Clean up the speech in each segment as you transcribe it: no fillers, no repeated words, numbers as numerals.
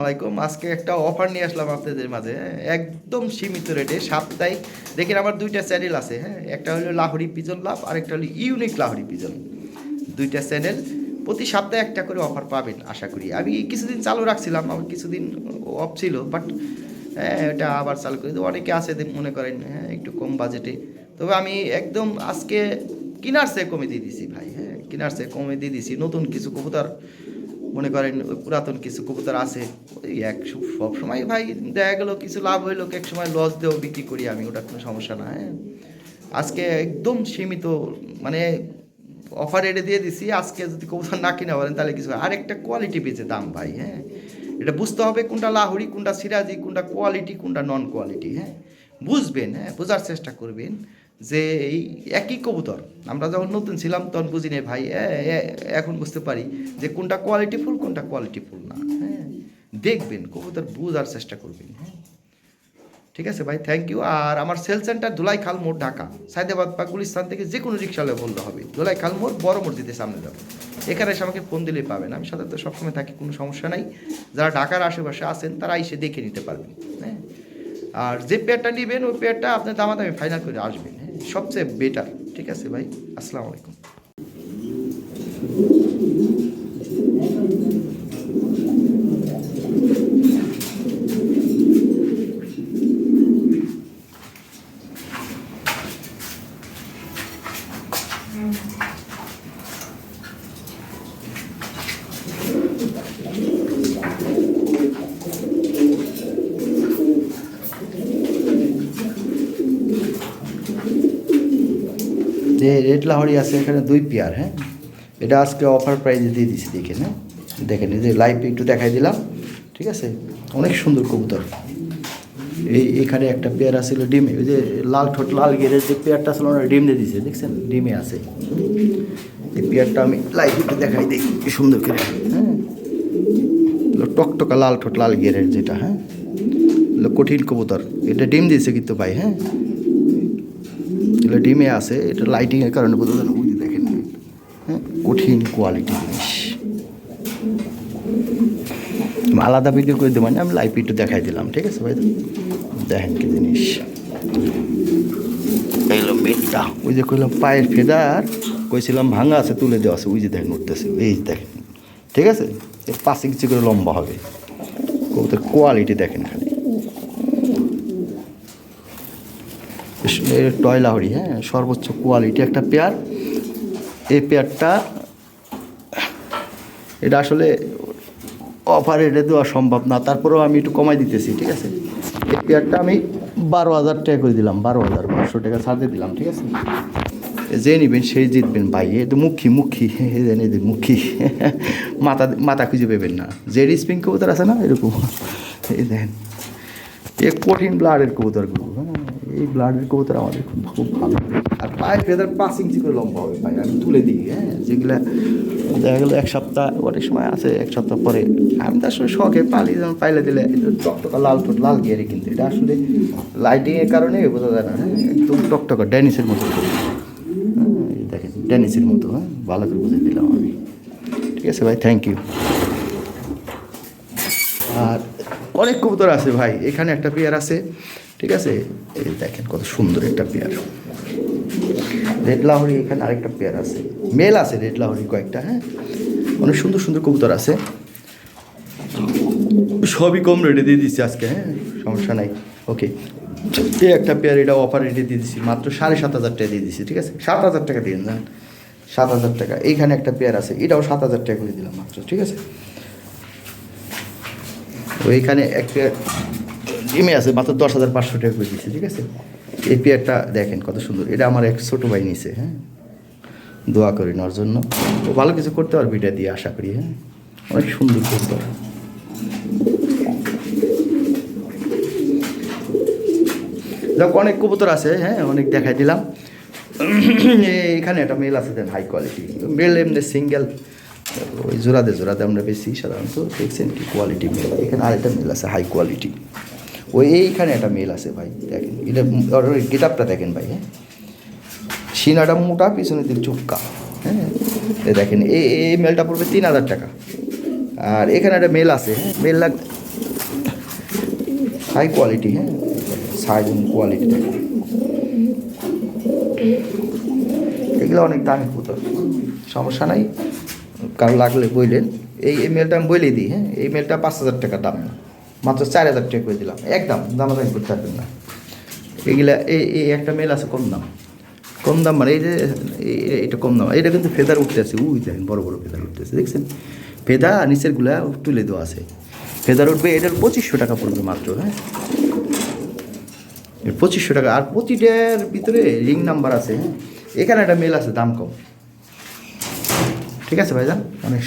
আসসালামাইকুম। আজকে একটা অফার নিয়ে আসলাম আপনাদের মাঝে, হ্যাঁ, একদম সীমিত রেটে সাপ্তাহিক। দেখেন আমার দুইটা চ্যানেল আছে, হ্যাঁ, একটা হলো লাহোরি পিজন লাভ আর একটা হলো ইউনিক লাহোরি পিজন। দুইটা চ্যানেল প্রতি সপ্তাহে একটা করে অফার পাবেন আশা করি। আমি কিছুদিন চালু রাখছিলাম, আমার কিছুদিন অফ ছিল, বাট হ্যাঁ এটা আবার চালু করে দেবো। অনেকে আছে মনে করেন হ্যাঁ একটু কম বাজেটে, তবে আমি একদম আজকে কিনার চেয়ে কমে দিয়ে দিছি ভাই, হ্যাঁ কিনার চেয়ে কমে দিয়ে দিছি। নতুন কিছু কবুতর মনে করেন ওই পুরাতন কিছু কবুতর আছে, ওই এক সব সময় ভাই দেখা গেলো কিছু লাভ হইলো, এক সময় লস দিয়েও বিক্রি করি আমি, ওটা কোনো সমস্যা না। হ্যাঁ আজকে একদম সীমিত মানে অফার রেটে দিয়ে দিছি। আজকে যদি কবুতর না কিনা বলেন তাহলে কিছু আরেকটা কোয়ালিটি পেয়েছে দাম ভাই। হ্যাঁ এটা বুঝতে হবে কোনটা লাহোরি, কোনটা সিরাজি, কোনটা কোয়ালিটি, কোনটা নন কোয়ালিটি। হ্যাঁ বুঝবেন, হ্যাঁ বোঝার চেষ্টা করবেন যে এই একই কবুতর আমরা যখন নতুন ছিলাম তখন বুঝি না ভাই, এখন বুঝতে পারি যে কোনটা কোয়ালিটিফুল কোনটা কোয়ালিটিফুল না। হ্যাঁ দেখবেন কবুতর বোঝার চেষ্টা করবেন। হ্যাঁ ঠিক আছে ভাই, থ্যাংক ইউ। আর আমার সেল সেন্টার ধুলাইখাল মোড়, ঢাকা। সায়দাবাদ বা গুলিস্তান থেকে যে কোনো রিক্সালে বলতে হবে ধুলাইখাল মোড়, বড় মসজিদের সামনে যাবো। এখানে এসে আমাকে ফোন দিলেই পাবেন, আমি সাধারণত সবসময় থাকি, কোনো সমস্যা নাই। যারা ঢাকার আশেপাশে আছেন তারা এসে দেখে নিতে পারবেন। হ্যাঁ আর যে পেয়ারটা নেবেন ওই পেয়ারটা আপনি দামাদামি ফাইনাল করে আসবেন, হ্যাঁ সবচেয়ে বেটার। ঠিক আছে ভাই, আসসালামু আলাইকুম। যে রেড লাহোরি আছে এখানে দুই পেয়ার, হ্যাঁ এটা আজকে অফার প্রাইজে দিয়ে দিচ্ছি, দেখেন। হ্যাঁ দেখেন এই যে লাইভ একটু দেখাই দিলাম, ঠিক আছে। অনেক সুন্দর কবুতর। এখানে একটা পেয়ার আছিল ডিমে, ওই যে লাল ঠোঁট লাল গেরের যে পেয়ারটা ছিল ওরা ডিম দিয়ে দিছে, দেখছেন ডিমে আছে। এই পেয়ারটা আমি লাইভ একটু দেখাই দিই কি সুন্দর করে। হ্যাঁ টকটকা লাল ঠোঁট লাল গেরের যেটা, হ্যাঁ কঠিন কবুতর, এটা ডিম দিয়েছে কিন্তু ভাই। হ্যাঁ এটা ডিমে আছে, এটা লাইটিংয়ের কারণে বোঝা যায় না, বুঝি দেখেন। হ্যাঁ কঠিন কোয়ালিটি জিনিস, আলাদা ভিডিও করে দেবো, মানে আমি লাইভ একটু দেখাই দিলাম, ঠিক আছে ভাই। দেখেন কি জিনিস, এইলো মেটটা, ওই যে কইলাম পায়ের ফেদার কইছিলাম ভাঙা আছে, তুলে দেওয়া আছে, ওই যে দেখেন উঠতেছে, এই দেখেন, ঠিক আছে। 5 ইঞ্চি করে লম্বা হবে কবুতর, কোয়ালিটি দেখেন খালি। টয় লাহোরি, হ্যাঁ সর্বোচ্চ কোয়ালিটি একটা পেয়ার। এই পেয়ারটা এটা আসলে অফার রেটে দেওয়া সম্ভব না, তারপরেও আমি একটু কমাই দিতেছি, ঠিক আছে। এই পেয়ারটা আমি 12,000 টাকা করে দিলাম, 12,500 টাকা ছাড় দিয়ে দিলাম, ঠিক আছে। যে নেবেন সেই জিতবেন ভাই। এ তো মুখী মুখী মাথা মাথা খুঁজে পেবেন না। যে স্প্রিং কবুতর আছে না এরকম, এই দেখেন এ কঠিন ব্লাডের কবুতরগুলো। হ্যাঁ এই ব্লাডের কবুতর আমাদের খুব ভালো। আর পায়ের ফেদার 5 ইঞ্চি করে লম্বা হবে ভাই, আমি তুলে দিই। হ্যাঁ যেগুলো দেখা গেলো এক সপ্তাহ, অনেক সময় আছে এক সপ্তাহ পরে। আমি তো আসলে শখে পালি, যেমন পাইলে দিলে টকটকা লাল ঠোঁট লাল গিয়ারে, কিন্তু এটা আসলে লাইটিংয়ের কারণে বোঝা যায় না। হ্যাঁ একদম টকটকা ড্যানিসের মতো, হ্যাঁ দেখেন ড্যানিসের মতো। হ্যাঁ ভালো করে বুঝে দিলাম আমি, ঠিক আছে ভাই, থ্যাংক ইউ। আর অনেক কবুতর আছে ভাই, এখানে একটা পেয়ার আছে, ঠিক আছে। এই দেখেন কত সুন্দর একটা পেয়ার রেড লাহোরি। এখানে আরেকটা পেয়ার আছে, মেল আছে রেড লাহোরি কয়েকটা। হ্যাঁ অনেক সুন্দর সুন্দর কবুতর আছে, সবই কম রেটে দিয়ে দিচ্ছি আজকে। হ্যাঁ সমস্যা নাই, ওকে। এই একটা পেয়ার, এটা অফার রেটে দিয়ে দিচ্ছি, মাত্র 7,500 টাকা দিয়ে দিচ্ছি, ঠিক আছে। 7,000 টাকা দিয়ে দেন, 7,000 টাকা। এইখানে একটা পেয়ার আছে, এটাও 7,000 টাকা করে দিলাম মাত্র, ঠিক আছে। ওইখানে এক পেয়ার ডিমে আছে, মাত্র 10,500 টাকা করে দিচ্ছি, ঠিক আছে। এই পেয়ারটা দেখেন কত সুন্দর, এটা আমার এক ছোটো ভাই নিছে। হ্যাঁ দোয়া করি নেওয়ার জন্য, ও ভালো কিছু করতে পারবে এটা দিয়ে আশা করি। হ্যাঁ অনেক সুন্দর কবুতর। যাক অনেক কবুতর আছে, হ্যাঁ অনেক দেখাই দিলাম। এখানে একটা মেল আছে দেন, হাই কোয়ালিটি মেল, এমনি সিঙ্গেল ওই জোড়াতে আমরা বেশি সাধারণত, দেখছেন কি কোয়ালিটি মেল। এখানে আরেকটা মেল আছে হাই কোয়ালিটি, ওই এইখানে একটা মেল আছে ভাই, দেখেন এটা গেট আপটা দেখেন ভাই। হ্যাঁ সিনাটা মোটা, পিছনে দিকে চুপকা। হ্যাঁ দেখেন এই মেলটা পড়বে 3,000 টাকা। আর এখানে একটা মেল আছে, হ্যাঁ মেল হাই কোয়ালিটি, হ্যাঁ, সাইজ এবং কোয়ালিটি দেখেন, এগুলো অনেক দামি কবুতর, সমস্যা নাই, কারো লাগলে বললেন। এই মেলটা আমি বলেই দিই, হ্যাঁ, এই মেলটা 5,000 টাকা দাম, মাত্র 4,000 টাকা করে দিলাম, একদম দামাদামি করতে পারবেন না। এগুলা এই একটা মেল আছে কম দাম মানে এই যে এটা কম দাম, এটা কিন্তু ফেদার উঠতেছে, উই দেখেন বড় বড় ফেদার উঠতেছে, দেখছেন ফেদা নিচের গুলা তুলে দেওয়া আছে, ফেদার উঠবে, এটার 2500 টাকা পড়বে মাত্র, হ্যাঁ, 2500 টাকা। আর প্রতিটার ভিতরে রিং নাম্বার আছে, হ্যাঁ, এখানে একটা মেল আছে দাম কম, ঠিক আছে ভাইজান, অনেক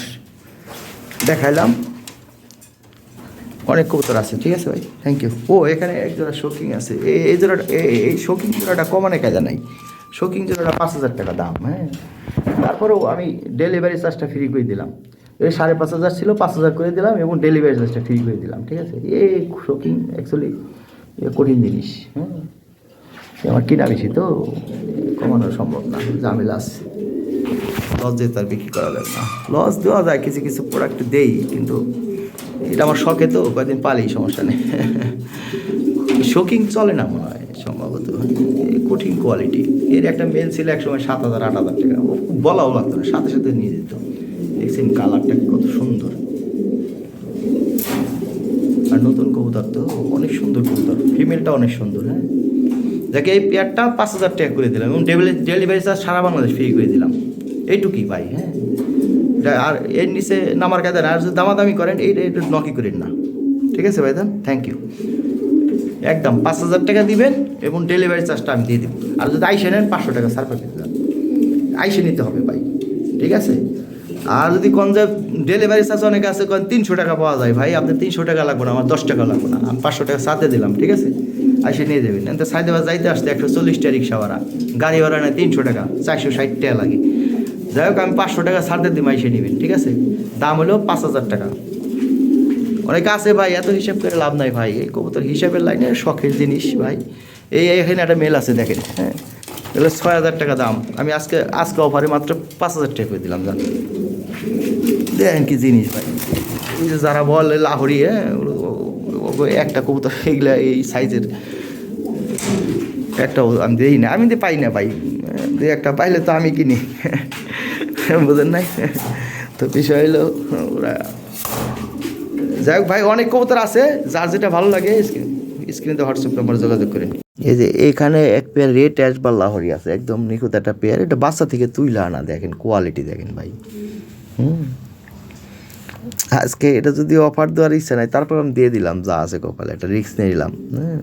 দেখাইলাম, অনেক কবুতর আছে, ঠিক আছে ভাই, থ্যাংক ইউ। ও এখানে এক জোড়া শোকিং আছে, এই জোড়াটা, এই শোকিং জোড়াটা কমানে কাজা নাই, শোকিং জোড়াটা 5,000 টাকা দাম, হ্যাঁ, তারপরেও আমি ডেলিভারি চার্জটা ফ্রি করে দিলাম, এই 5,500 ছিল, 5,000 করে দিলাম এবং ডেলিভারি চার্জটা ফ্রি করে দিলাম, ঠিক আছে। এই শোকিং অ্যাকচুয়ালি কঠিন জিনিস, হ্যাঁ, আমার কিনা বেশি তো কমানো সম্ভব না, ঝামেলা আছে, লস দিয়ে তার বিক্রি করা যাবে না, লস দেওয়া যায়, কিছু কিছু প্রোডাক্ট দেই, কিন্তু এটা আমার শখে তো কয়েকদিন পালি, সমস্যা নেই। শোকিং চলে না মনে হয় সম্ভবত, কঠিন কোয়ালিটি। এর একটা মেল ছিল একসময় 7,000 8,000 টাকা, ও বলাও লাগতো না, সাথে সাথে নিয়ে যেত, দেখছেন কালারটা কত সুন্দর, আর নতুন কবুতর তো অনেক সুন্দর কবুতর, ফিমেলটা অনেক সুন্দর, হ্যাঁ, যাকে এই পেয়ারটা 5,000 টাকা করে দিলাম এবং ডেলিভারি চার্জ সারা বাংলাদেশ ফ্রি করে দিলাম, এইটুকুই ভাই, হ্যাঁ, আর এর নিচে নামার কায়দা না, আর যদি দামাদামি করেন এইটা নকি করেন না, ঠিক আছে ভাইজান, থ্যাংক ইউ। একদম 5,000 টাকা দিবেন এবং ডেলিভারি চার্জটা আমি দিয়ে দেবো, আর যদি আইসে নেন 500 টাকা সার্ফার দিতে যান, আইসে নিতে হবে ভাই, ঠিক আছে। আর যদি কোন যে ডেলিভারি চার্জ অনেকে আছে 300 টাকা পাওয়া যায়, ভাই আপনার 300 টাকা লাগবে না, আমার 10 টাকা লাগবে না, আমি 500 টাকা সাথে দিলাম, ঠিক আছে, আইসে নিয়ে যাবেন। এতে সাইদাবাদ যাইতে আসতে 140 টাকা রিক্সা ভাড়া, গাড়ি ভাড়া নেয় 300 টাকা, 460 টাকা লাগে, যাই হোক আমি 500 টাকা ছাড়তে দিই, আইসে নেবেন, ঠিক আছে, দাম হলো 5,000 টাকা। অনেকে আছে ভাই এত হিসাব করে লাভ নাই ভাই, এই কবুতর হিসাবের লাইনে শখের জিনিস ভাই। এখানে একটা মেল আছে দেখেন, হ্যাঁ, এগুলো 6,000 টাকা দাম, আমি আজকে অফারে মাত্র 5,000 টাকা করে দিলাম, জান দেখেন কি জিনিস ভাই। এই যে যারা বলে লাহোরি, হ্যাঁ, একটা কবুতর এগুলা এই সাইজের একটা আমি দিই না, আমি পাই না ভাই, দুই একটা পাইলে তো আমি কিনি, বুঝেন নাই তো, বিষয় হলো ওরা, যাই হোক ভাই, অনেক কবুতর আছে, যার যেটা ভালো লাগে স্ক্রিনে হোয়াটসঅ্যাপ নাম্বার যোগাযোগ করেন। এই যে এখানে এক পেয়ার রেড অ্যাশ বা লাহোরি আছে, একদম নিখুঁত একটা পেয়ার, এটা বাচ্চা থেকে তুইলা আনা, দেখেন কোয়ালিটি দেখেন ভাই, আজকে এটা যদি অফার দেওয়ার ইচ্ছা নাই, তারপর আমি দিয়ে দিলাম, যা আছে কপালে, একটা রিস্ক নিয়ে নিলাম, হ্যাঁ,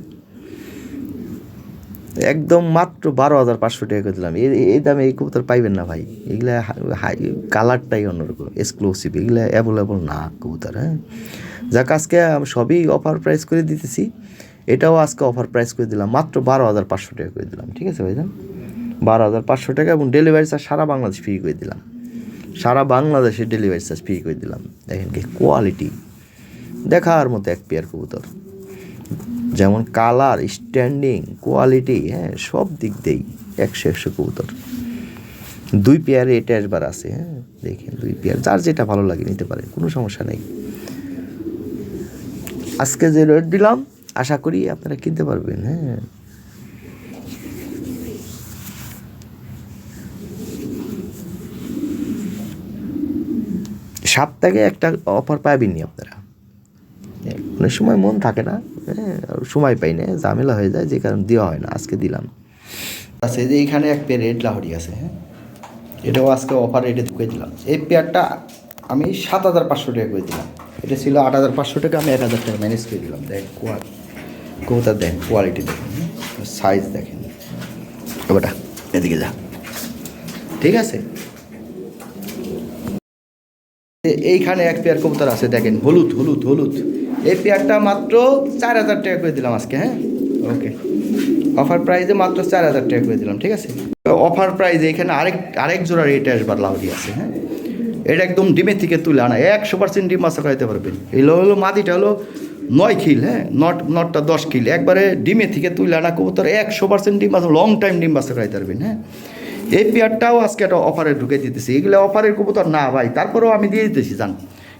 একদম মাত্র 12,500 টাকা করে দিলাম। এই দামে এই কবুতর পাইবেন না ভাই, এগুলা হাই কালারটাই অন্যরকম, এক্সক্লুসিভ, এগুলা অ্যাভেলেবল না কবুতর, হ্যাঁ। যাক আজকে সবই অফার প্রাইস করে দিতেছি, এটাও আজকে অফার প্রাইস করে দিলাম, মাত্র 12,500 টাকা করে দিলাম, ঠিক আছে ভাইজান, 12,500 টাকা এবং ডেলিভারি চার্জ সারা বাংলাদেশ ফ্রি করে দিলাম, সারা বাংলাদেশে ডেলিভারি চার্জ ফ্রি করে দিলাম। দেখেন কি কোয়ালিটি, দেখার মতো এক পেয়ার কবুতর, যেমন কালার, স্ট্যান্ডিং, কোয়ালিটি, হ্যাঁ, সব দিক দিয়েই 100 কবুতর। 2 পেয়ার এটা আসবার আছে, হ্যাঁ, দেখেন 2 পেয়ার, যার যেটা ভালো লাগে নিতে পারেন, কোনো সমস্যা নেই। আজকে যে রেট দিলাম আশা করি আপনারা কিনতে পারবেন, হ্যাঁ। সপ্তাহে একটা অফার পাবেননি আপনারা, অনেক সময় মন থাকে না, হ্যাঁ, সময় পাই না, ঝামেলা হয়ে যায়, যে কারণে দেওয়া হয় না, আজকে দিলাম। আছে যে এইখানে এক পেয়ার রেড লাহোরি আছে, হ্যাঁ, এটাও আজকে অফার রেটে ঢুকে দিলাম। এই পেয়ারটা আমি 7,500 টাকা করে দিলাম, এটা ছিল 8,500 টাকা, আমি 1,000 টাকা ম্যানেজ করে দিলাম। দেখ কবুতর দেখেন, কোয়ালিটি দেখেন, সাইজ দেখেন, ওটা এদিকে যা, ঠিক আছে। এইখানে এক পেয়ার কবুতর আছে দেখেন, হলুদ হলুদ হলুদ, এই পেয়ারটা মাত্র 4,000 টাকা করে দিলাম আজকে, হ্যাঁ, ওকে, অফার প্রাইসে মাত্র 4,000 টাকা করে দিলাম, ঠিক আছে। অফার প্রাইসে এখানে আরেক জোড়া রেট আসবার লাহোরি আছে, হ্যাঁ, এটা একদম ডিমের থেকে তুলে আনা, 100% ডিম বাচ্চা করাইতে পারবেন। এগুলো হলো মাদিটা হলো 9 খিল, হ্যাঁ, নটটা 10 খিল, একবারে ডিমের থেকে তুলে আনা কবুতর, 100% ডিম বাচ্চা, লং টাইম ডিম বাচ্চা করাইতে পারবেন, হ্যাঁ। এই পেয়ারটাও আজকে একটা অফারে ঢুকে দিতেছি, এগুলো অফারের কবুতর না ভাই, তারপরেও আমি দিয়ে দিতেছি, জান,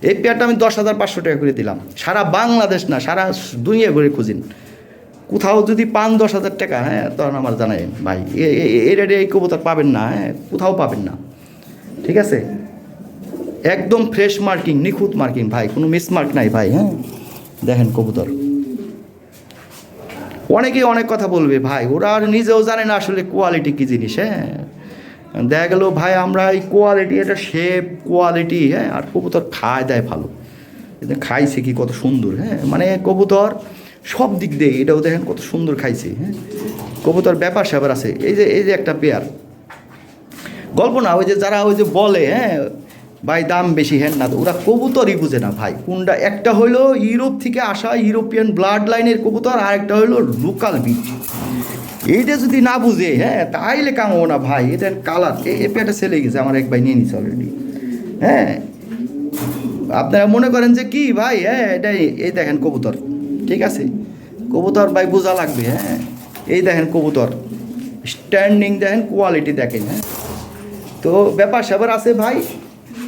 এই পেয়ারটা আমি 10,500 টাকা করে দিলাম। সারা বাংলাদেশ না, সারা দুনিয়া ঘুরে খুঁজিন, কোথাও যদি পান 10,000 টাকা, হ্যাঁ তখন আমার জানাই ভাই এই রেটে এই কবুতর পাবেন না, হ্যাঁ কোথাও পাবেন না। ঠিক আছে, একদম ফ্রেশ মার্কিং, নিখুঁত মার্কিং ভাই, কোনো মিস মার্ক নাই ভাই। হ্যাঁ দেখেন কবুতর, অনেকেই অনেক কথা বলবে ভাই, ওরা আর নিজেও জানে না আসলে কোয়ালিটি কী জিনিস। হ্যাঁ দেখা গেল ভাই আমরা এই কোয়ালিটি, এটা শেপ কোয়ালিটি, হ্যাঁ আর কবুতর খায় দেয় ভালো, খাইছে কি কত সুন্দর। হ্যাঁ মানে কবুতর সব দিক দিয়ে, এটাও দেখেন কত সুন্দর খাইছে। হ্যাঁ কবুতর ব্যাপার স্যাপার আছে। এই যে একটা পেয়ার, গল্প না, ওই যে যারা ওই যে বলে হ্যাঁ ভাই দাম বেশি, হ্যাঁ না, ওরা কবুতরই বুঝে না ভাই কোনটা। একটা হইলো ইউরোপ থেকে আসা ইউরোপিয়ান ব্লাড লাইনের কবুতর, আর একটা হইলো লোকাল বিট। এইটা যদি না বুঝে, হ্যাঁ তাইলে কামো না ভাই। এটা কালার এই পেয়ারটা সেলে গেছে, আমার এক ভাই নিয়ে নিচ্ছে অলরেডি। হ্যাঁ আপনারা মনে করেন যে কি ভাই, হ্যাঁ এটাই, এই দেখেন কবুতর, ঠিক আছে কবুতর ভাই বোঝা লাগবে। হ্যাঁ এই দেখেন কবুতর স্ট্যান্ডিং, দেখেন কোয়ালিটি দেখেন। হ্যাঁ তো ব্যাপার স্যাপার আছে ভাই।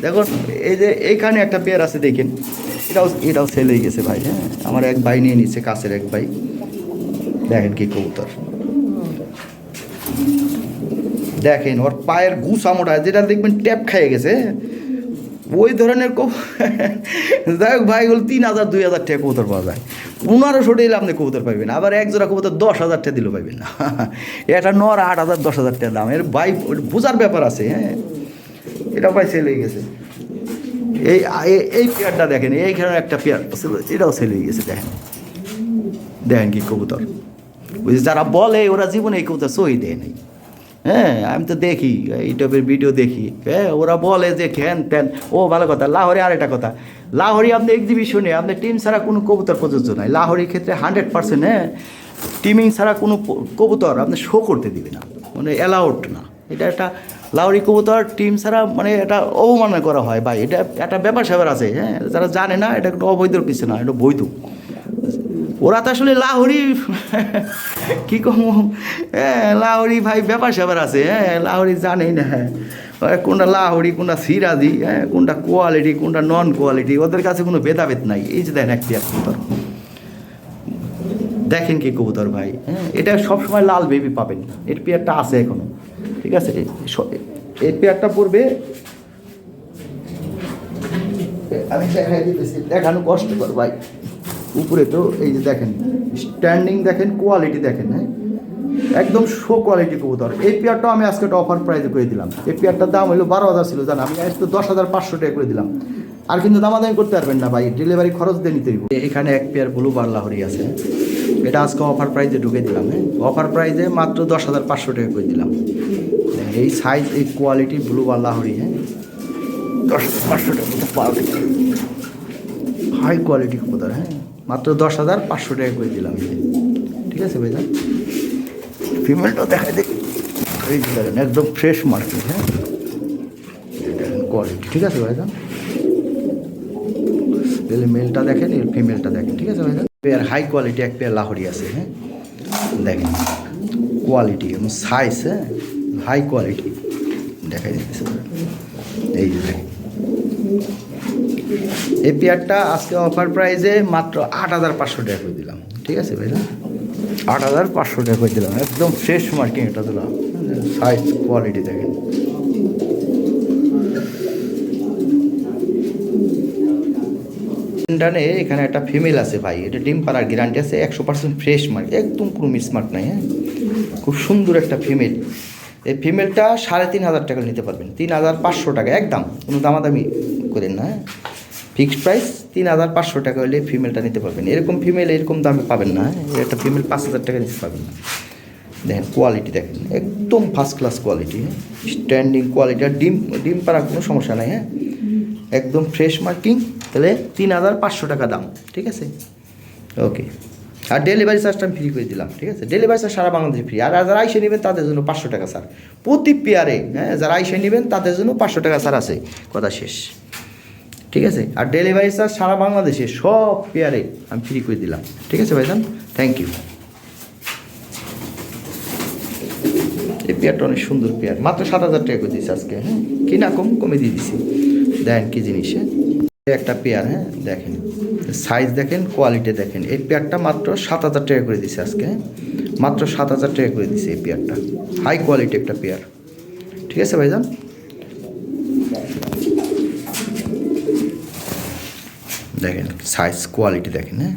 দেখুন এই যে এইখানে একটা পেয়ার আছে দেখেন, এটাও সেল হয়ে গেছে ভাই। হ্যাঁ আমার এক ভাই নিয়ে নিচ্ছে, কাছের এক ভাই। দেখেন কি কবুতর, দেখেন ওর পায়ের গুছা মোটা, যেটা দেখবেন ট্যাপ খেয়ে গেছে, ওই ধরনের যাই হোক ভাই, ওগুলো 3,000 2,000 টাকা কবুতর পাওয়া যায়। 1500 দিলে আপনি কবুতর পাইবেন, আবার এক জোড়া কবুতর 10,000 টাকা দিলেও পাইবেন না। এটা নর 8,000 10,000 টাকা দাম, এর ভাই বোঝার ব্যাপার আছে। হ্যাঁ এটা ভাই সেল হয়ে গেছে। এই পেয়ারটা দেখেন, এইখানে একটা পেয়ার এটাও সেল হয়ে গেছে। দেখেন দেখেন কি কবুতর, ওই যারা বলে ওরা জীবনে এই কবুতর সহি দেয় নাই। হ্যাঁ আমি তো দেখি ইউটিউবের ভিডিও দেখি, হ্যাঁ ওরা বলে যে খ্যান ত্যান, ও ভালো কথা। লাহোরে আরেকটা কথা, লাহোরি আপনি এক্সিবিশনে আপনি টিম ছাড়া কোনো কবুতর প্রযোজ্য নয়। লাহোরির ক্ষেত্রে 100%, হ্যাঁ টিমিং ছাড়া কোনো কবুতর আপনি শো করতে দিবে না, মানে অ্যালাউড না। এটা একটা লাহোরি কবুতর টিম ছাড়া মানে এটা অবমাননা করা হয় ভাই, এটা একটা ব্যাপার স্যাপার আছে। হ্যাঁ যারা জানে না, এটা একটা অবৈধর কিছু না, এটা বৈধ। ওরা তো আসলে লাহোরি কী কম, হ্যাঁ লাহোরি ভাই ব্যাপার স্যাপার আছে। হ্যাঁ লাহোরি জানেই না, হ্যাঁ কোনটা লাহোরি কোনটা সিরাজি, হ্যাঁ কোনটা কোয়ালিটি কোনটা নন কোয়ালিটি, ওদের কাছে কোনো ভেদাভেদ নাই। এই যে দেখেন এক পেয়ার কবুতর, দেখেন কি কবুতর ভাই। হ্যাঁ এটা সবসময় লাল বেবি পাবেন, এর পেয়ারটা আছে এখনো। ঠিক আছে, এই পেয়ারটা পড়বে, আমি দেখাই দিতেছি, দেখানো কষ্টকর ভাই। উপরে তো এই যে দেখেন স্ট্যান্ডিং, দেখেন কোয়ালিটি দেখেন। হ্যাঁ একদম শো কোয়ালিটি কবুতর। এই পেয়ারটাও আমি আজকে একটা অফার প্রাইজে করে দিলাম। এই পেয়ারটার দাম হলো 12,000 ছিল, জান আমি আজকে 10,500 টাকা করে দিলাম। আর কিন্তু দামাদামি করতে পারবেন না ভাই, ডেলিভারি খরচ দিয়ে নিতে হইব। এখানে এক পেয়ার ব্লু বার লাহোরি আছে, এটা আজকে অফার প্রাইজে ঢুকে দিলাম। হ্যাঁ অফার প্রাইজে মাত্র 10,500 টাকা করে দিলাম। এই সাইজ, এই কোয়ালিটি ব্লু বার লাহোরি, হ্যাঁ 10,500 টাকা পাবেন, হাই কোয়ালিটি কবুতর। হ্যাঁ মাত্র 10,500 টাকা করে দিলাম। ঠিক আছে ভাইজান, ফিমেলটাও দেখাই দেখি, এই দেখেন একদম ফ্রেশ মার্কেট। হ্যাঁ দেখেন কোয়ালিটি, ঠিক আছে ভাইজান। তাহলে মেলটা দেখেন, এর ফিমেলটা দেখেন। ঠিক আছে ভাইজান, পেয়ার হাই কোয়ালিটি এক পেয়ার লাহোরি আছে। হ্যাঁ দেখেন কোয়ালিটি এবং সাইজ, হ্যাঁ হাই কোয়ালিটি দেখাই দিতেছে। এই যে দেখেন এই পেয়ারটা আজকে অফার প্রাইজে মাত্র 8,500 টাকা করে দিলাম। ঠিক আছে ভাইরা, 8,500 টাকা করে দিলাম, একদম ফ্রেশ মার্কিং এটা দিলাম। সাইজ কোয়ালিটি দেখেন। এখানে একটা ফিমেল আছে ভাই, এটা ডিম পাড়ার গ্যারান্টি আছে, 100% ফ্রেশ মার্ক, একদম কোনো মিসমার্ক নাই। হ্যাঁ খুব সুন্দর একটা ফিমেল। এই ফিমেলটা 3,500 টাকা নিতে পারবেন, 3,500 টাকা একদম, কোনো দামাদামি করেন না। হ্যাঁ ফিক্সড প্রাইস 3,500 টাকা হলে ফিমেলটা নিতে পারবেন। এরকম ফিমেল এরকম দামে পাবেন না। হ্যাঁ একটা ফিমেল 5,000 টাকা নিতে পারবেন না। দেখেন কোয়ালিটি দেখেন, একদম first class quality, standing quality, আর ডিম পাড়ার কোনো সমস্যা নাই। হ্যাঁ একদম ফ্রেশ মার্কিং, তাহলে 3,500 টাকা দাম। ঠিক আছে ওকে, আর ডেলিভারি চার্জটা আমি ফ্রি করে দিলাম। ঠিক আছে, ডেলিভারি চার্জ সারা বাংলাদেশে ফ্রি। আর যারা আইসে নেবেন তাদের জন্য 500 টাকা স্যার প্রতি পেয়ারে। হ্যাঁ যারা আইসে নেবেন তাদের জন্য 500 টাকা স্যার আছে, কথা শেষ। ঠিক আছে, আর ডেলিভারি চার্জ সারা বাংলাদেশে সব পেয়ারে আমি ফ্রি করে দিলাম। ঠিক আছে ভাইজান, থ্যাংক ইউ। এই পেয়ারটা অনেক সুন্দর পেয়ার, মাত্র 7,000 টাকা করে দিয়েছি আজকে। হ্যাঁ কিনা কমে দিয়ে দিছি, দেখেন কি জিনিস। হ্যাঁ একটা পেয়ার, হ্যাঁ দেখেন সাইজ দেখেন, কোয়ালিটি দেখেন। এই পেয়ারটা মাত্র 7,000 টাকা করে দিছে আজকে, মাত্র 7,000 টাকা করে দিছে এই পেয়ারটা। হাই কোয়ালিটি একটা পেয়ার, ঠিক আছে ভাইজান। দেখেন সাইজ কোয়ালিটি দেখেন, হ্যাঁ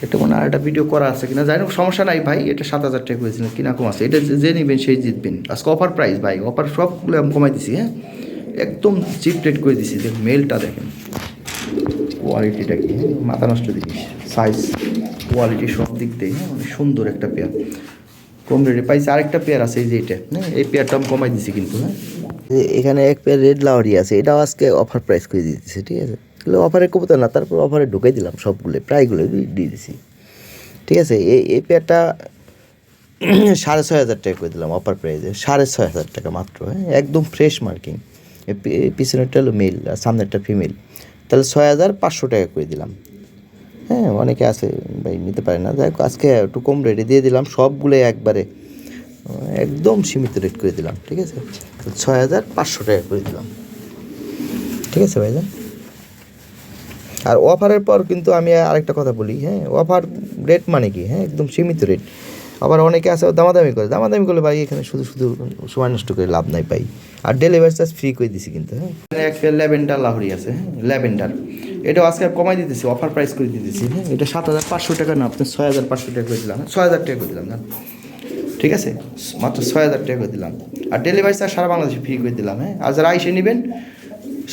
এটা মনে হয় একটা ভিডিও করা আছে কিনা, যাই হোক সমস্যা নাই ভাই। এটা 7,000 টাকা করেছিলেন, কিনা কম আছে। এটা যে নেবেন সেই জিতবেন। আজকে অফার প্রাইস ভাই, অফার সবগুলো আমি কমাই দিছি, হ্যাঁ একদম চিপ রেট করে দিছি। দেখেন মেলটা দেখেন, কোয়ালিটিটা কি, হ্যাঁ মাথা নষ্ট জিনিস। সাইজ কোয়ালিটি সব দিক দিয়ে হ্যাঁ অনেক সুন্দর একটা পেয়ার, কম রেটে পাইছি। আরেকটা পেয়ার আছে এই যে এটা, হ্যাঁ এই পেয়ারটা আমি কমাই দিছি কিন্তু। হ্যাঁ এখানে এক পেয়ার রেড লাহরি আছে, এটাও আজকে অফার প্রাইস করে দিতেছে, ঠিক আছে। অফারে কবুতর না, তারপর অফারে ঢুকাই দিলাম সবগুলো, প্রায়গুলো দিয়ে দিছি, ঠিক আছে। এই পেয়ারটা 6,500 টাকা করে দিলাম অফার প্রাইসে, 6,500 টাকা মাত্র, হ্যাঁ একদম ফ্রেশ মার্কিং। পিছনেরটা হলো মেল আর সামনেরটা ফিমেল, তাহলে 6,500 টাকা করে দিলাম। হ্যাঁ অনেকে আছে ভাই নিতে পারে না, যাই হোক আজকে একটু কম রেটে দিয়ে দিলাম সবগুলো, একবারে একদম সীমিত রেট করে দিলাম, ঠিক আছে। 6,500 টাকা করে দিলাম, ঠিক আছে ভাইজান। আর অফারের পর কিন্তু আমি আরেকটা কথা বলি, হ্যাঁ অফার রেট মানে কি, হ্যাঁ একদম সীমিত রেট। আবার অনেকে আছে দামাদামি করে, দামাদামি করলে ভাই এখানে শুধু শুধু সময় নষ্ট করে লাভ নাই পাই। আর ডেলিভারি চার্জ ফ্রি করে দিছি কিন্তু, হ্যাঁ একটা ল্যাভেন্ডার লাহরি আছে, হ্যাঁ ল্যাভেন্ডার, এটাও আজকে কমাই দিতেছি, অফার প্রাইস করে দিতেছি, হ্যাঁ এটা 7,500 টাকা না, আপনি 6,500 টাকা করে দিলাম, 6,000 টাকা করে দিলাম না, ঠিক আছে মাত্র 6,000 টাকা করে দিলাম। আর ডেলিভারি চার্জ সারা বাংলাদেশে ফ্রি করে দিলাম, হ্যাঁ আর যারা আইসে নেবেন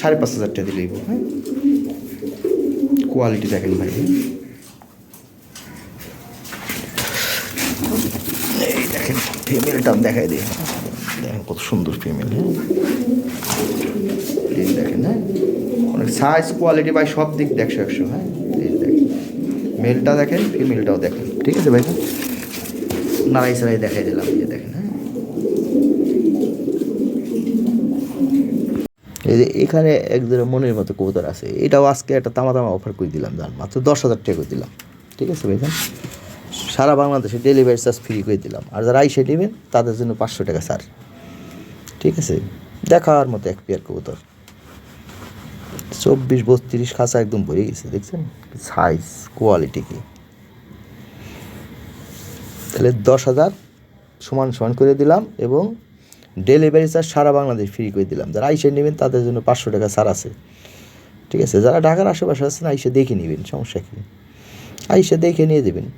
5,500 টাকা দিলেই, হ্যাঁ কোয়ালিটি দেখেন ভাই। এই দেখেন ফিমেলটা দেখাই দিই, দেখেন কত সুন্দর ফিমেল, হ্যাঁ এই দেখেন, হ্যাঁ অনেক সাইজ কোয়ালিটি ভাই সব দিক 100, হ্যাঁ এই দেখেন মেলটা দেখেন, ফিমেলটাও দেখেন, ঠিক আছে ভাই। নাড়াই সাড়াই দেখাই দিলাম, এই দেখেন, হ্যাঁ এই যে এখানে একজনের মনের মতো কবুতর আছে, এটাও আজকে একটা তামা অফার করে দিলাম, জান মাত্র 10,000 টাকা করে দিলাম, ঠিক আছে ভাইজান। সারা বাংলাদেশে ডেলিভারি চার্জ ফ্রি করে দিলাম। আর যারা আইসে নেবেন তাদের জন্য 500 টাকা ছাড়, ঠিক আছে। দেখার মতো এক পেয়ার কবুতর, 24-32 খাঁচা একদম ভরে গেছে, দেখছেন সাইজ কোয়ালিটি কি। তাহলে 10,000 সমান সমান করে দিলাম, এবং ডেলিভারি চার্জ সারা বাংলাদেশ ফ্রি করে দিলাম। যারা আইসে নেবেন তাদের জন্য 500 টাকা ছাড় আছে, ঠিক আছে। যারা ঢাকার আশেপাশে আছেন আইসে দেখে নেবেন, সমস্যা কী, আইসে দেখে নিয়ে দেবেন।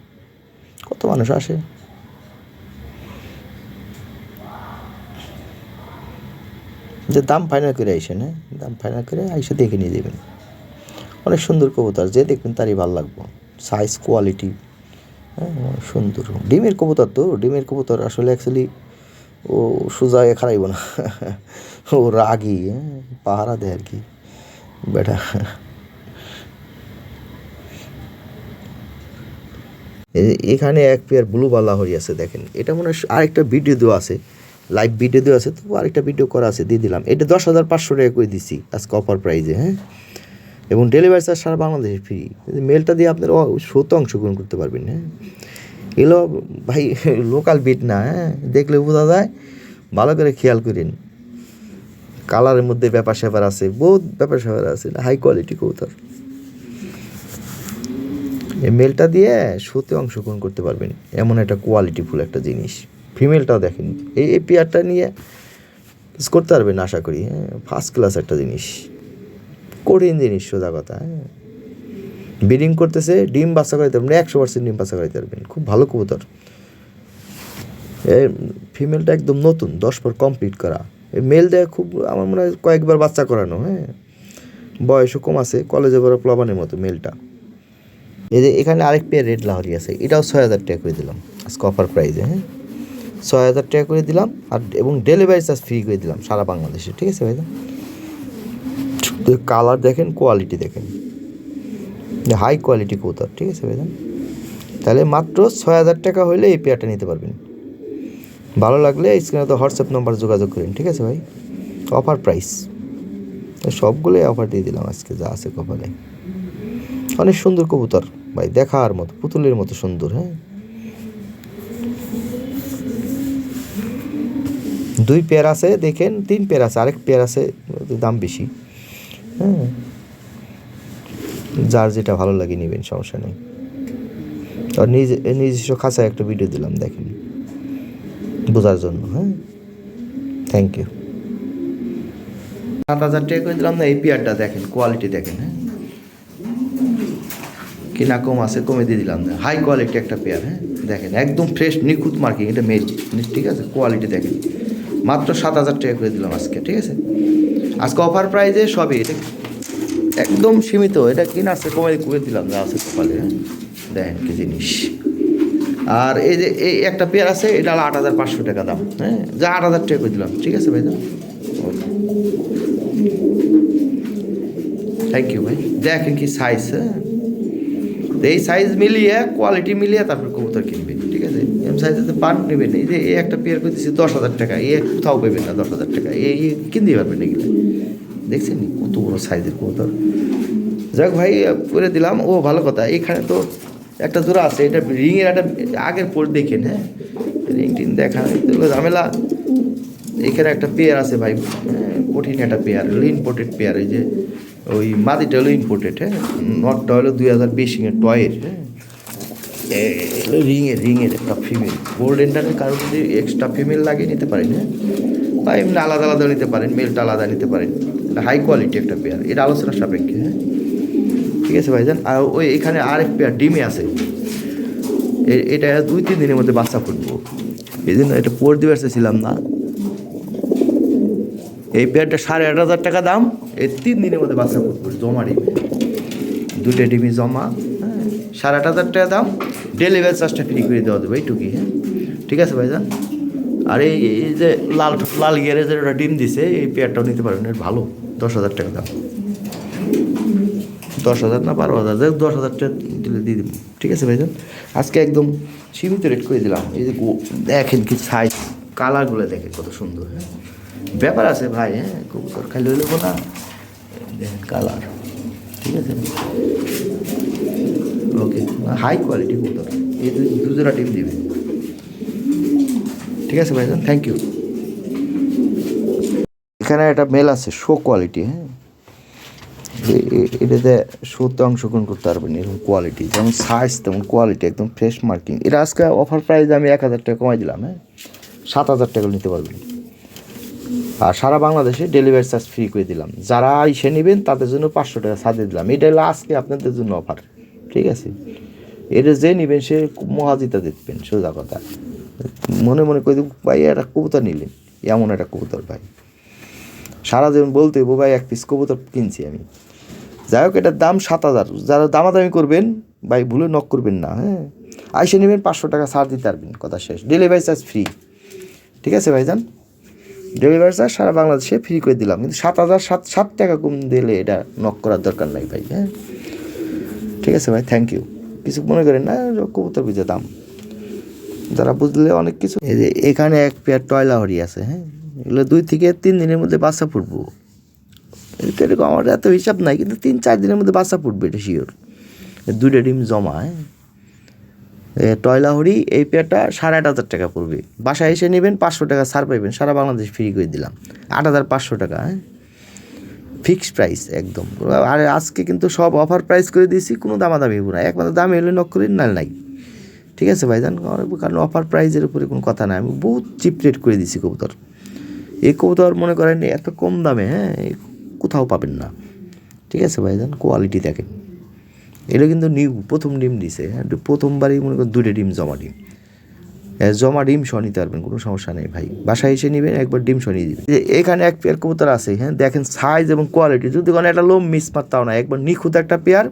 কত মানুষ আসে, যে দাম ফাইনাল করে আইসেন, হ্যাঁ দাম ফাইনাল করে আইসে দেখে নিয়ে দেবেন। অনেক সুন্দর কবুতর, যে দেখবেন তারই ভালো লাগবে, সাইজ কোয়ালিটি হ্যাঁ সুন্দর। ডিমের কবুতর তো, ডিমের কবুতর আসলে অ্যাকচুয়ালি ও সোজা খারাইব না, ও রাগি, হ্যাঁ পাহারা দেয় আর কি বেটা। এখানে এক পেয়ার ব্লু বা লাহরি আছে, দেখেন এটা মনে হয় আরেকটা ভিডিও দেওয়া আছে, লাইভ ভিডিও দেওয়া আছে, তো আরেকটা ভিডিও করা আছে, দিয়ে দিলাম। এটা 10,500 টাকা করে দিছি আজকে অফার প্রাইজে, হ্যাঁ এবং ডেলিভারি চার্জ সারা বাংলাদেশে ফ্রি। মেলটা দিয়ে আপনারা শত অংশগ্রহণ করতে পারবেন, হ্যাঁ এগুলো ভাই লোকাল বিট না, হ্যাঁ দেখলে বোঝা যায়, ভালো করে খেয়াল করেন। কালারের মধ্যে ব্যাপার স্যাপার আছে, বহুত ব্যাপার স্যাপার আছে, হাই কোয়ালিটি কবুতর। এই মেলটা দিয়ে শোতে অংশগ্রহণ করতে পারবেন, এমন একটা কোয়ালিটিফুল একটা জিনিস। ফিমেলটাও দেখেন, এই পেয়ারটা নিয়ে করতে পারবেন আশা করি, হ্যাঁ ফার্স্ট ক্লাস একটা জিনিস, কঠিন জিনিস সোজা কথা, হ্যাঁ ব্রিডিং করতেছে, ডিম বাচ্চা করাইতে পারবেন, 100% ডিম বাচ্চা করাইতে পারবেন, খুব ভালো কবুতর। ফিমেলটা একদম নতুন, 10 পর কমপ্লিট করা। এই মেল দেয় খুব, আমার মনে হয় কয়েকবার বাচ্চা করানো, হ্যাঁ বয়সও কম আছে, কলেজে বড় প্লাবানের মতো মেলটা। এই যে এখানে আরেক পেয়ার রেড লাহরি আছে, এটাও 6,000 টাকা করে দিলাম আজকে অফার প্রাইজে, হ্যাঁ 6,000 টাকা করে দিলাম। আর এবং ডেলিভারি চার্জ ফ্রি করে দিলাম সারা বাংলাদেশে, ঠিক আছে ভাইজান। কালার দেখেন, কোয়ালিটি দেখেন, হাই কোয়ালিটি কবুতর, ঠিক আছে ভাইজান। তাহলে মাত্র 6,000 টাকা হলে এই পেয়ারটা নিতে পারবেন। ভালো লাগলে স্ক্রিনে তো হোয়াটসঅ্যাপ নাম্বার যোগাযোগ করেন, ঠিক আছে ভাই। অফার প্রাইস সবগুলোই অফার দিয়ে দিলাম আজকে যা আছে কপালে। অনেক সুন্দর কবুতর ভাই, দেখার মতো, পুতুলের মতো সুন্দর, হ্যাঁ 2 পেয়ার আছে দেখেন, 3 পেয়ার আছে, আরেক পেয়ার আছে দাম বেশি, হ্যাঁ যার যেটা ভালো লাগে নেবেন, সমস্যা নেই। আর নিজস্ব খাঁচায় একটা ভিডিও দিলাম, দেখেন বোঝার জন্য। হ্যাঁ, থ্যাংক ইউ। 7,000 টাকা করে দিলাম না, এই পেয়ারটা দেখেন, কোয়ালিটি দেখেন। হ্যাঁ, কিনা কম আছে, কমে দিয়ে দিলাম না, হাই কোয়ালিটি একটা পেয়ার। হ্যাঁ দেখেন, একদম ফ্রেশ নিখুঁত মার্কিং, এটা মেল, ঠিক আছে। কোয়ালিটি দেখেন, মাত্র 7,000 টাকা করে দিলাম আজকে, ঠিক আছে। আজকে অফার প্রাইজে সবই, এটা একদম সীমিত, এটা কিনা আছে কমে করে দিলাম, যা আছে কপালে। হ্যাঁ দেখেন কি জিনিস। আর এই যে এই একটা পেয়ার আছে, এটা হলো 8,500 টাকা দাম। হ্যাঁ, যা 8,000 টাকা করে দিলাম, ঠিক আছে ভাই। থ্যাংক ইউ ভাই। দেখেন কি সাইজ। হ্যাঁ, এই সাইজ মিলিয়ে, কোয়ালিটি মিলিয়ে তারপর কবুতর কিনবেন, ঠিক আছে। এম সাইজে পান নেবেন। এই যে এই একটা পেয়ার করতেছি 10,000 টাকা, এ কোথাও পাবেন না 10,000 টাকা, এই কিনতে পারবেন এগুলো। দেখছেন কত বড় সাইজের কবুতর। যাক ভাই, করে দিলাম। ও ভালো কথা, এখানে তো একটা জোড়া আছে, এটা রিংয়ের একটা আগের পর দেখেন। হ্যাঁ, রিং টিং দেখা ঝামেলা। এখানে একটা পেয়ার আছে ভাই, কঠিন একটা পেয়ার, হলো ইম্পোর্টেড পেয়ার। এই যে ওই মাদিটা হলো ইম্পোর্টেড। হ্যাঁ, নটটা হলো 2020 টয়ের। হ্যাঁ, রিংয়ের একটা ফিমেল, গোল্ডেনটার কারো যদি এক্সট্রা ফিমেল লাগিয়ে নিতে পারেন। হ্যাঁ, বা এমনি আলাদা আলাদা নিতে পারেন, মেলটা আলাদা নিতে পারেন। এটা হাই কোয়ালিটি একটা পেয়ার, এটা আলোচনা সাপেক্ষে। হ্যাঁ, ঠিক আছে ভাইজান। আর ওই এখানে আরেক পেয়ার ডিমে আছে, এটা 2-3 দিনের মধ্যে বাচ্চা ফুটবো, এই জন্য এটা পর দিতে পারছিলাম না। এই পেয়ারটা 8,500 টাকা দাম, এই 3 দিনের মধ্যে বাচ্চা ফুটবো, জমা ডিম, 2টা ডিমই জমা। হ্যাঁ, 8,500 টাকা দাম, ডেলিভারি চার্জটা ফ্রি করে দেওয়া দেবো, এইটুকুই। হ্যাঁ, ঠিক আছে ভাইজান। আর এই যে লাল গিয়ারে যে ওটা ডিম দিছে, এই পেয়ারটাও নিতে পারবেন, এটা ভালো, 10,000 টাকা দাম। 10,000 না 12,000, 10,000 টাকা দিলে দিয়ে দিব, ঠিক আছে ভাইজান। আজকে একদম সীমিত রেট করে দিলাম। এই যে দেখেন কি সাইজ, কালারগুলো দেখেন কত সুন্দর। হ্যাঁ, ব্যাপার আছে ভাই। হ্যাঁ, কবুতর খালি হইলে না, দেখেন কালার, ঠিক আছে। ওকে, হাই কোয়ালিটি কবুতর, এই দুজোড়া টিম দিবে, ঠিক আছে ভাইজান, থ্যাংক ইউ। এখানে একটা মেল আছে, শো কোয়ালিটি। হ্যাঁ, এটাতে শোতে অংশগ্রহণ করতে পারবেন, এরকম কোয়ালিটি, যেমন সাইজ তেমন কোয়ালিটি, একদম ফ্রেশ মার্কিং। এটা আজকে অফার প্রাইস আমি 1,000 টাকা কমাই দিলাম। হ্যাঁ, 7,000 টাকা নিতে পারবেন। আর সারা বাংলাদেশে ডেলিভারি চার্জ ফ্রি করে দিলাম। যারা এসে নেবেন তাদের জন্য 500 টাকা ছাড় দিলাম। এটা হলো আজকে আপনাদের জন্য অফার, ঠিক আছে। এটা যে নেবেন সে মহাজিতা দেখবেন, সোজা কথা। মনে মনে করে ভাই একটা কবুতর নিলেন, এমন একটা কবুতর ভাই, সারা জীবন বলতে হইব ভাই 1 পিস কবুতর কিনছি আমি। যাই হোক, এটার দাম 7,000। যারা দামাদামি করবেন ভাই, ভুলে নক করবেন না। হ্যাঁ, আইসে নেবেন, 500 টাকা ছাড় দিতে পারবেন, কথা শেষ। ডেলিভারি চার্জ ফ্রি, ঠিক আছে ভাইজান। ডেলিভারি চার্জ সারা বাংলাদেশে ফ্রি করে দিলাম, কিন্তু 7,007 টাকা কম দিলে এটা নক করার দরকার নাই ভাই। হ্যাঁ, ঠিক আছে ভাই, থ্যাংক ইউ। কিছু মনে করেন না, কবুতর বুঝে দাম, যারা বুঝলে অনেক কিছু। এই যে এখানে এক পেয়ার টয়লা হরি আছে। হ্যাঁ, এগুলো 2 থেকে 3 দিনের মধ্যে বাচ্চা ফুটবো, এরকম আমার এত হিসাব নাই, কিন্তু 3-4 দিনের মধ্যে বাচ্চা ফুটবে, এটা শিওর। 2টা ডিম জমা। হ্যাঁ, টয়লা হরি, এই পেয়ারটা 8,500 টাকা পড়বে। বাসায় এসে নেবেন, 500 টাকা ছাড় পাইবেন, সারা বাংলাদেশ ফ্রি করে দিলাম, 8,500 টাকা। হ্যাঁ, ফিক্সড প্রাইস একদম। আর আজকে কিন্তু সব অফার প্রাইস করে দিয়েছি, কোনো দামাদামি হবো না, একমাত্র দামি হলে নক করি, না নাই, ঠিক আছে ভাইজান। কারণ অফার প্রাইসের উপরে কোনো কথা নাই, আমি বহুত চিপ রেট করে দিয়েছি কবুতর। এই কবুতর মনে করেন এত কম দামে, হ্যাঁ, কোথাও পাবেন না, ঠিক আছে ভাইজান। কোয়ালিটি দেখেন, এটা কিন্তু নিউ প্রথম ডিম দিছে। হ্যাঁ, প্রথমবারই মনে করেন 2টা ডিম জমা ডিম, জমা ডিম সহ নিতে পারবেন, কোনো সমস্যা নেই ভাই। বাসায় এসে নেবেন, একবার ডিম সহ নিয়ে দিবেন। এখানে এক পেয়ার কবুতর আছে। হ্যাঁ, দেখেন সাইজ এবং কোয়ালিটি, যদি কোনো একটা লোম মিস মারতাও না, একবার নিখুঁত একটা পেয়ার।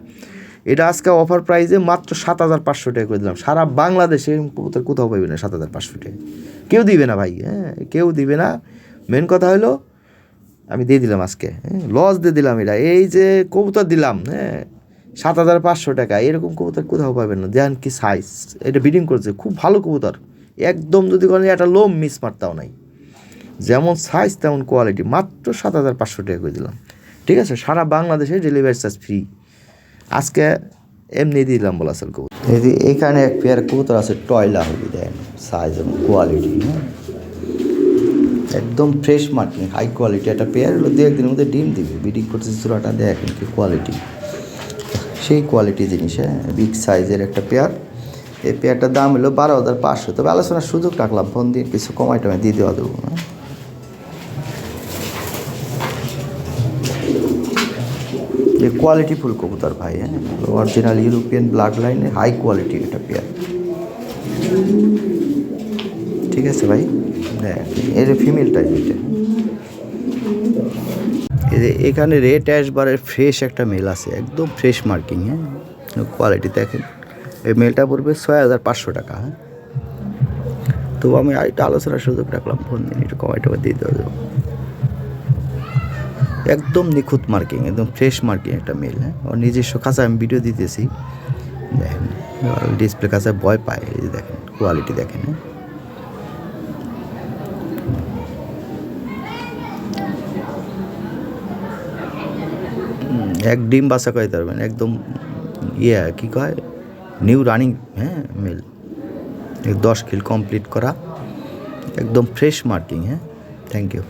এটা আজকে অফার প্রাইসে মাত্র 7,500 টাকা করে দিলাম। সারা বাংলাদেশে কবুতর কোথাও পাইবে না 7,500 টাকা, কেউ দিবে না ভাই। হ্যাঁ, কেউ দিবে না। মেন কথা হলো আমি দিয়ে দিলাম আজকে। হ্যাঁ, লস দিয়ে দিলাম। এটা এই যে কবুতর দিলাম, হ্যাঁ, 7,500 টাকা, এরকম কবুতর কোথাও পাবেন না। দেখেন কি সাইজ, এটা ব্রিডিং করছে, খুব ভালো কবুতর একদম। যদি কোনো একটা লোম মিস মারতাও নাই, যেমন সাইজ তেমন কোয়ালিটি, মাত্র 7,500 টাকা করে দিলাম, ঠিক আছে। সারা বাংলাদেশে ডেলিভারি চার্জ ফ্রি। আজকে এমনি দিলাম বলা আসল কবুতর। এই যে এখানে এক পেয়ার কবুতর আছে, টয়লা হবি, দেখেন সাইজ এবং কোয়ালিটি। হ্যাঁ, একদম ফ্রেশ মার্কিং, হাই কোয়ালিটি একটা পেয়ার। হলো 2-1 দিনের মধ্যে ডিম দিবে, ব্রিডিং করতেছে চূড়াটা, দেখেন কি কোয়ালিটি। সেই কোয়ালিটি জিনিস, হ্যাঁ, বিগ সাইজের একটা পেয়ার। এই পেয়ারটার দাম হলো 12,500। তবে আলোচনার সুযোগ রাখলাম, ফোন দিয়ে কিছু কমাই টমাই দিয়ে দেওয়া দেবো। হ্যাঁ, যে কোয়ালিটি ফুল কবুতর ভাই, হ্যাঁ, অরিজিনাল ইউরোপিয়ান ব্লাড লাইনে হাই কোয়ালিটির একটা পেয়ার। ঠিক আছে ভাই, হ্যাঁ, এর ফিমেলটাই এটা। এখানে রেড অ্যাশবারের ফ্রেশ একটা মেল আছে, একদম ফ্রেশ মার্কিং, হ্যাঁ, কোয়ালিটি দেখেন। এই মেলটা পড়বে 6,500 টাকা। হ্যাঁ, তো আমি আরেকটা আলোচনার সুযোগ রাখলাম, ফোন দিন একটু কমাই টমাই দিয়ে দেওয়া যাবে। একদম নিখুঁত মার্কিং, একদম ফ্রেশ মার্কিং একটা মেল। হ্যাঁ, ওর নিজস্ব কাছে আমি ভিডিও দিতেছি, দেখেন ডিসপ্লে কাছে ভয় পায়। এই যে দেখেন কোয়ালিটি দেখেন। হ্যাঁ, এক ডিম বাসা করাইতে পারবেন, একদম কী কয় নিউ রানিং, হ্যাঁ, মেল 10 কিল কমপ্লিট করা, একদম ফ্রেশ মার্কিং। হ্যাঁ, থ্যাংক ইউ।